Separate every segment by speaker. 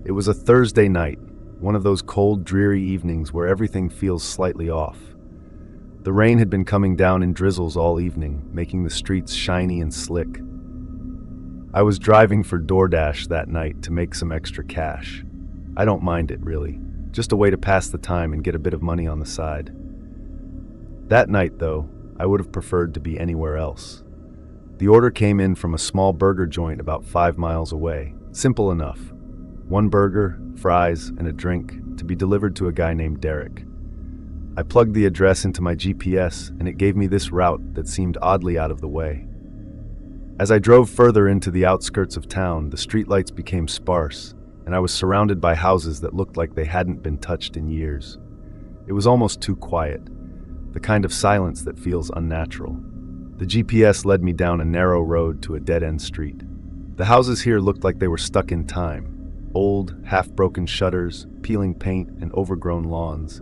Speaker 1: It was a Thursday night, one of those cold, dreary evenings where everything feels slightly off. The rain had been coming down in drizzles all evening, making the streets shiny and slick. I was driving for DoorDash that night to make some extra cash. I don't mind it, really. Just a way to pass the time and get a bit of money on the side. That night, though, I would have preferred to be anywhere else. The order came in from a small burger joint about 5 miles away. Simple enough. 1 burger, fries, and a drink to be delivered to a guy named Derek. I plugged the address into my GPS, and it gave me this route that seemed oddly out of the way. As I drove further into the outskirts of town, the streetlights became sparse, and I was surrounded by houses that looked like they hadn't been touched in years. It was almost too quiet, the kind of silence that feels unnatural. The GPS led me down a narrow road to a dead-end street. The houses here looked like they were stuck in time. Old, half-broken shutters, peeling paint, and overgrown lawns.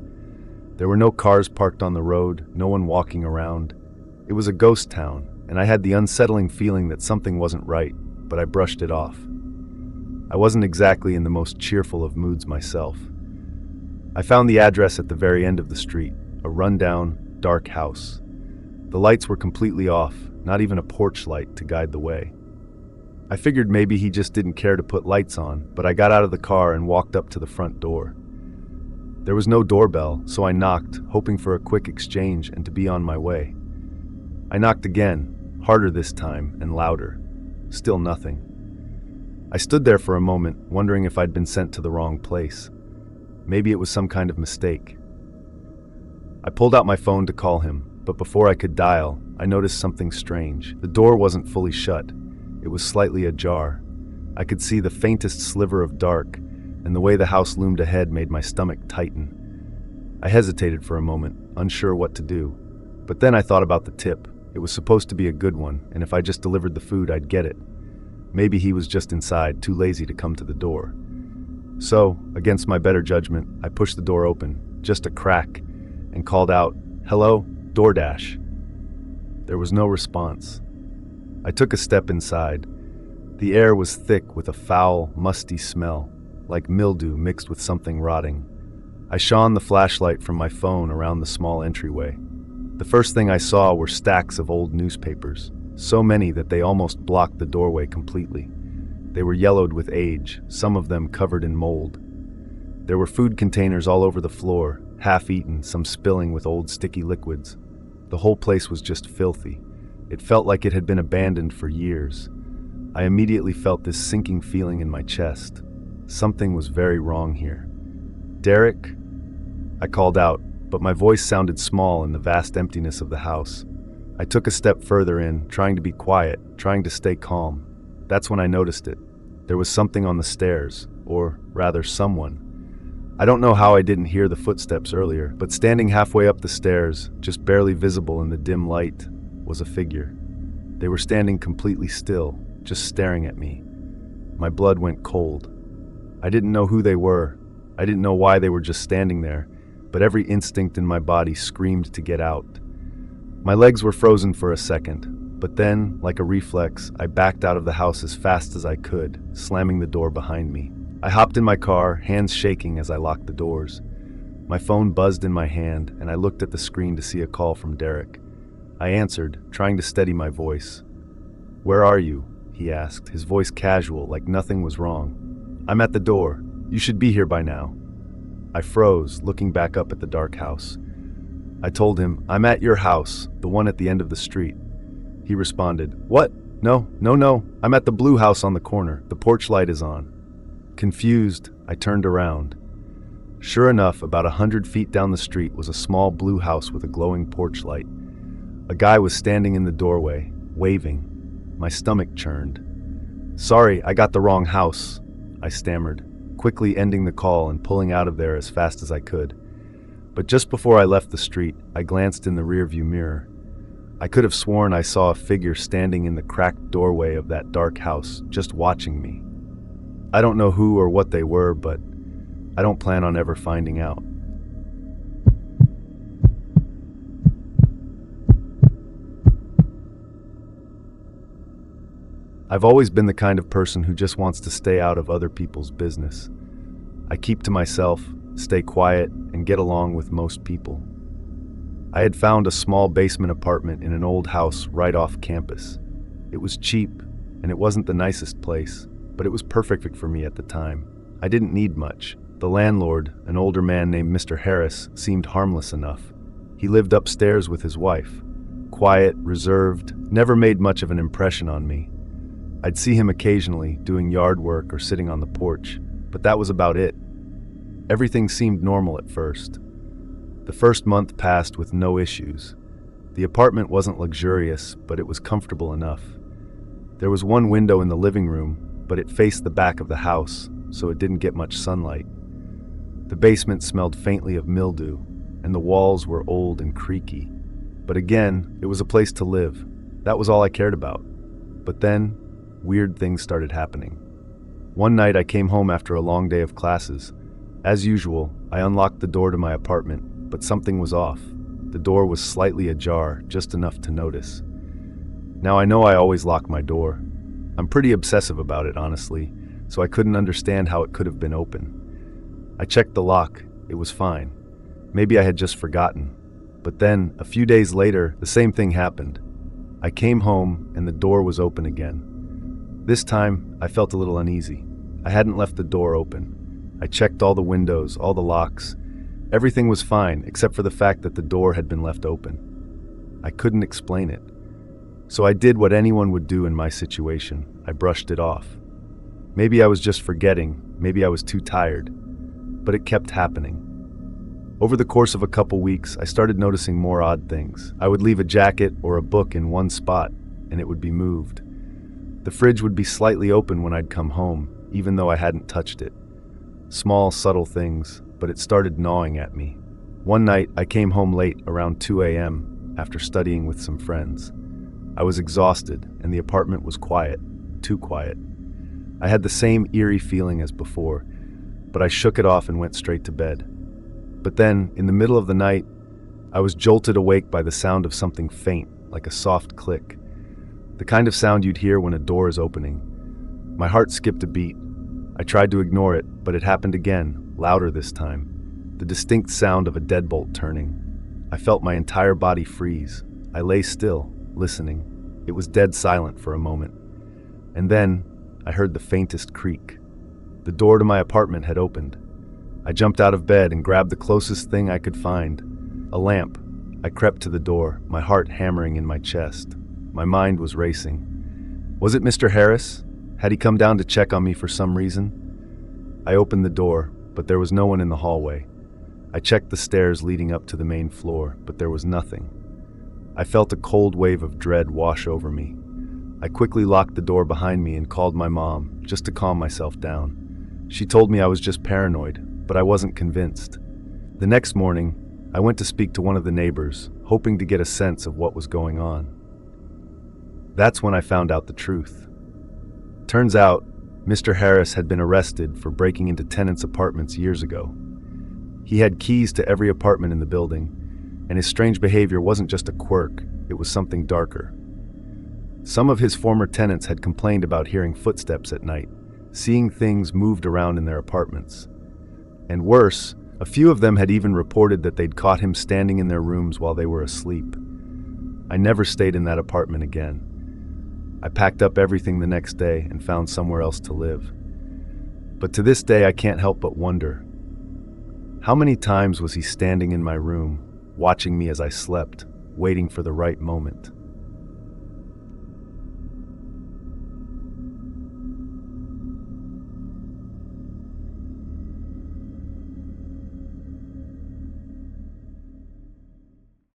Speaker 1: There were no cars parked on the road, no one walking around. It was a ghost town, and I had the unsettling feeling that something wasn't right, but I brushed it off. I wasn't exactly in the most cheerful of moods myself. I found the address at the very end of the street, a rundown, dark house. The lights were completely off, not even a porch light to guide the way. I figured maybe he just didn't care to put lights on, but I got out of the car and walked up to the front door. There was no doorbell, so I knocked, hoping for a quick exchange and to be on my way. I knocked again, harder this time and louder. Still nothing. I stood there for a moment, wondering if I'd been sent to the wrong place. Maybe it was some kind of mistake. I pulled out my phone to call him, but before I could dial, I noticed something strange. The door wasn't fully shut. It was slightly ajar. I could see the faintest sliver of dark, and the way the house loomed ahead made my stomach tighten. I hesitated for a moment, unsure what to do. But then I thought about the tip. It was supposed to be a good one, and if I just delivered the food, I'd get it. Maybe he was just inside, too lazy to come to the door. So, against my better judgment, I pushed the door open, just a crack, and called out, "Hello, DoorDash." There was no response. I took a step inside. The air was thick with a foul, musty smell, like mildew mixed with something rotting. I shone the flashlight from my phone around the small entryway. The first thing I saw were stacks of old newspapers, so many that they almost blocked the doorway completely. They were yellowed with age, some of them covered in mold. There were food containers all over the floor, half-eaten, some spilling with old sticky liquids. The whole place was just filthy. It felt like it had been abandoned for years. I immediately felt this sinking feeling in my chest. Something was very wrong here. "Derek?" I called out, but my voice sounded small in the vast emptiness of the house. I took a step further in, trying to be quiet, trying to stay calm. That's when I noticed it. There was something on the stairs, or rather someone. I don't know how I didn't hear the footsteps earlier, but standing halfway up the stairs, just barely visible in the dim light, was a figure. They were standing completely still, just staring at me. My blood went cold. I didn't know who they were. I didn't know why they were just standing there, but every instinct in my body screamed to get out. My legs were frozen for a second, but then, like a reflex, I backed out of the house as fast as I could, slamming the door behind me. I hopped in my car, hands shaking as I locked the doors. My phone buzzed in my hand, and I looked at the screen to see a call from Derek. I answered, trying to steady my voice. "Where are you?" he asked, his voice casual, like nothing was wrong. "I'm at the door. You should be here by now." I froze, looking back up at the dark house. I told him, "I'm at your house, the one at the end of the street." He responded, "What? No, I'm at the blue house on the corner. The porch light is on." Confused, I turned around. Sure enough, about 100 feet down the street was a small blue house with a glowing porch light. A guy was standing in the doorway, waving. My stomach churned. "Sorry, I got the wrong house," I stammered, quickly ending the call and pulling out of there as fast as I could. But just before I left the street, I glanced in the rearview mirror. I could have sworn I saw a figure standing in the cracked doorway of that dark house, just watching me. I don't know who or what they were, but I don't plan on ever finding out. I've always been the kind of person who just wants to stay out of other people's business. I keep to myself, stay quiet, and get along with most people. I had found a small basement apartment in an old house right off campus. It was cheap, and it wasn't the nicest place, but it was perfect for me at the time. I didn't need much. The landlord, an older man named Mr. Harris, seemed harmless enough. He lived upstairs with his wife. Quiet, reserved, never made much of an impression on me. I'd see him occasionally, doing yard work or sitting on the porch, but that was about it. Everything seemed normal at first. The first month passed with no issues. The apartment wasn't luxurious, but it was comfortable enough. There was one window in the living room, but it faced the back of the house, so it didn't get much sunlight. The basement smelled faintly of mildew, and the walls were old and creaky. But again, it was a place to live. That was all I cared about. But then, weird things started happening. One night I came home after a long day of classes. As usual, I unlocked the door to my apartment, but something was off. The door was slightly ajar, just enough to notice. Now I know I always lock my door. I'm pretty obsessive about it, honestly, so I couldn't understand how it could have been open. I checked the lock. It was fine. Maybe I had just forgotten. But then, a few days later, the same thing happened. I came home and the door was open again. This time, I felt a little uneasy. I hadn't left the door open. I checked all the windows, all the locks. Everything was fine, except for the fact that the door had been left open. I couldn't explain it. So I did what anyone would do in my situation. I brushed it off. Maybe I was just forgetting, maybe I was too tired. But it kept happening. Over the course of a couple weeks, I started noticing more odd things. I would leave a jacket or a book in one spot, and it would be moved. The fridge would be slightly open when I'd come home, even though I hadn't touched it. Small, subtle things, but it started gnawing at me. One night, I came home late, around 2 a.m., after studying with some friends. I was exhausted, and the apartment was quiet, too quiet. I had the same eerie feeling as before, but I shook it off and went straight to bed. But then, in the middle of the night, I was jolted awake by the sound of something faint, like a soft click. The kind of sound you'd hear when a door is opening. My heart skipped a beat. I tried to ignore it, but it happened again, louder this time. The distinct sound of a deadbolt turning. I felt my entire body freeze. I lay still, listening. It was dead silent for a moment. And then, I heard the faintest creak. The door to my apartment had opened. I jumped out of bed and grabbed the closest thing I could find, a lamp. I crept to the door, my heart hammering in my chest. My mind was racing. Was it Mr. Harris? Had he come down to check on me for some reason? I opened the door, but there was no one in the hallway. I checked the stairs leading up to the main floor, but there was nothing. I felt a cold wave of dread wash over me. I quickly locked the door behind me and called my mom, just to calm myself down. She told me I was just paranoid, but I wasn't convinced. The next morning, I went to speak to one of the neighbors, hoping to get a sense of what was going on. That's when I found out the truth. Turns out, Mr. Harris had been arrested for breaking into tenants' apartments years ago. He had keys to every apartment in the building, and his strange behavior wasn't just a quirk, it was something darker. Some of his former tenants had complained about hearing footsteps at night, seeing things moved around in their apartments. And worse, a few of them had even reported that they'd caught him standing in their rooms while they were asleep. I never stayed in that apartment again. I packed up everything the next day and found somewhere else to live. But to this day, I can't help but wonder, how many times was he standing in my room, watching me as I slept, waiting for the right moment?